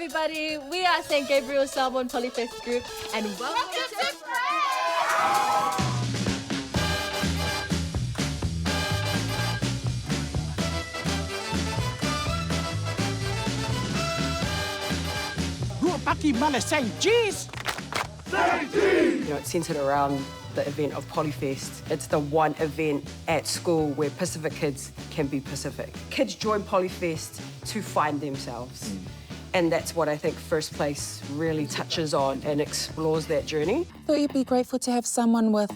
everybody. We are St. Gabriel Salmon Polyfest Group, and welcome to It's centred around the event of Polyfest. It's the one event at school where Pacific kids can be Pacific. Kids join Polyfest to find themselves. And that's what I think First Place really touches on and explores that journey. Thought you'd be grateful to have someone with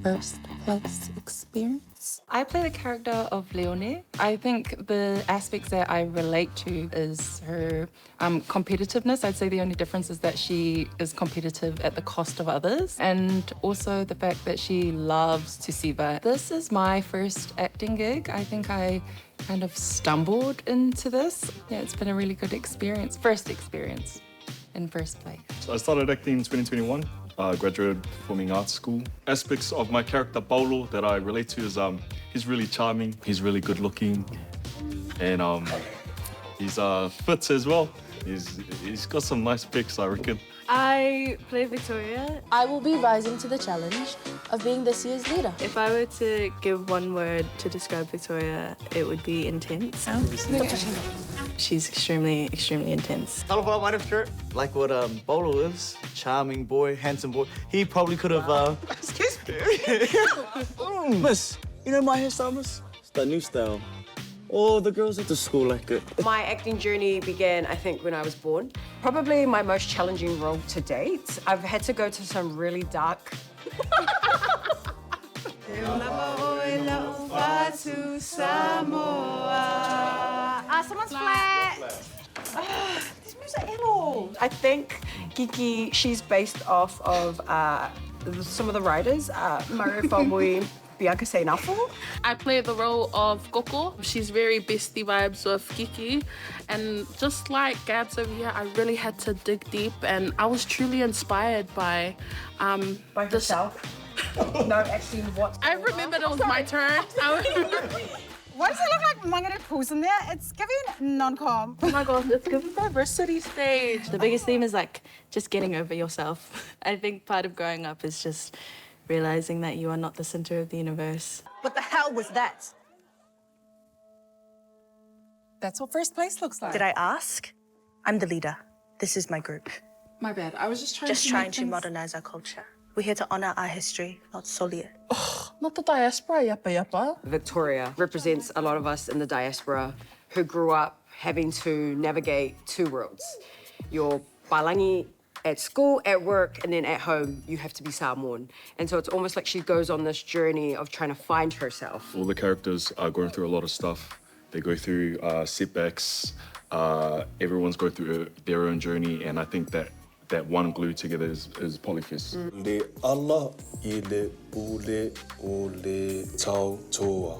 First Place experience. I play the character of Leone. I think the aspects that I relate to is her competitiveness. I'd say the only difference is that she is competitive at the cost of others, and also the fact that she loves to siva. This is my first acting gig. I think I kind of stumbled into this. Yeah, it's been a really good experience. First experience in First Place. So I started acting in 2021. Graduated performing arts school. Aspects of my character Paulo that I relate to is he's really charming, he's really good looking, and he's fit as well. He's got some nice pics, I reckon. I play Victoria. I will be rising to the challenge of being this year's leader. If I were to give one word to describe Victoria, it would be intense. She's extremely, extremely intense. Tell about my shirt. Like what Bolo is. Charming boy, handsome boy. He probably could have, excuse me. Miss, you know my hairstyle, miss? It's the new style. All the girls at the school like it. My acting journey began, I think, when I was born. Probably my most challenging role to date. I've had to go to some really dark... someone's flat. These moves are evil. I think Kiki, she's based off of some of the writers, Mario Faumui, Bianca Seinafo. I play the role of Coco. She's very bestie vibes with Kiki. And just like Gabs over here, I really had to dig deep, and I was truly inspired by herself? No, actually, what? I remembered it was my turn. Why does it look like Mangere Poo's in there? It's giving non-com. Oh my gosh, it's giving diversity stage. The biggest theme is like just getting over yourself. I think part of growing up is just realizing that you are not the center of the universe. What the hell was that? That's what First Place looks like. Did I ask? I'm the leader. This is my group. My bad, I was just trying to modernize our culture. We're here to honor our history, not sully it. Not the diaspora, Yappa. Victoria represents a lot of us in the diaspora who grew up having to navigate two worlds. Your palangi at school, at work, and then at home, you have to be Samoan. And so it's almost like she goes on this journey of trying to find herself. All the characters are going through a lot of stuff. They go through setbacks. Everyone's going through their own journey, and I think that one glue together is Polyfest. Le Allah ile ule ole tau toa.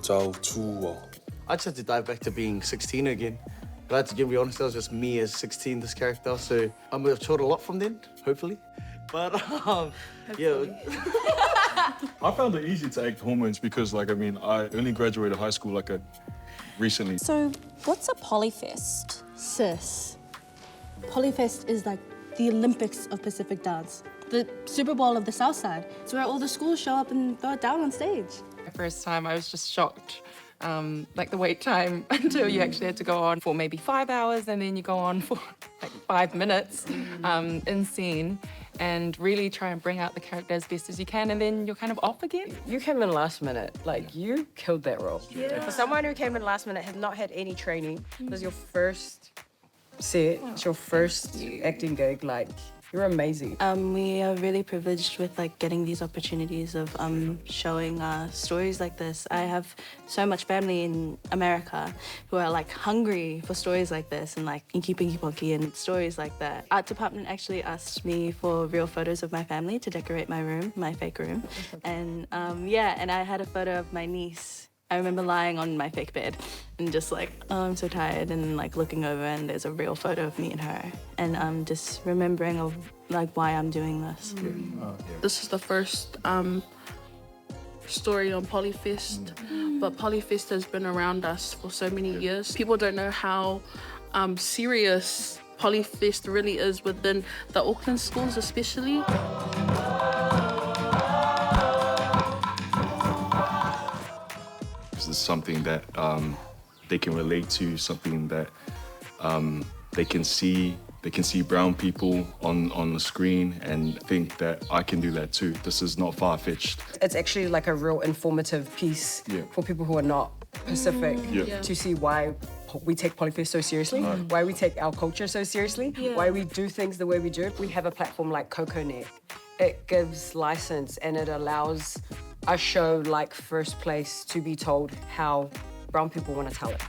Tau tua. I just had to dive back to being 16 again. But I had to be honest, that was just me as 16, this character. So I've matured a lot from then, hopefully. But yeah. I found it easy to act hormones because, I only graduated high school recently. So, what's a Polyfest? Sis, Polyfest is like the Olympics of Pacific dance. The Super Bowl of the South Side. It's where all the schools show up and throw it down on stage. The first time I was just shocked. The wait time until you actually had to go on for maybe 5 hours, and then you go on for 5 minutes in scene and really try and bring out the character as best as you can, and then you're kind of off again. You came in last minute. You killed that role. Yeah. For someone who came in last minute, have not had any training, it was your first set, it's your first acting gig, you're amazing. We are really privileged with getting these opportunities of showing stories like this. I have so much family in America who are hungry for stories like this and Inky Pinky Ponky and stories like that. Art department actually asked me for real photos of my family to decorate my room, my fake room. And and I had a photo of my niece. I remember lying on my fake bed and just I'm so tired, and looking over, and there's a real photo of me and her, and I'm just remembering of why I'm doing this. This is the first story on Polyfest, but Polyfest has been around us for so many years. People don't know how serious Polyfest really is within the Auckland schools especially. This is something that they can relate to, something that they can see brown people on the screen and think that I can do that too. This is not far-fetched. It's actually like a real informative piece for people who are not Pacific to see why we take Polyfest so seriously, why we take our culture so seriously, why we do things the way we do. We have a platform like CocoNet. It gives license and it allows a show like First Place to be told how brown people want to tell it.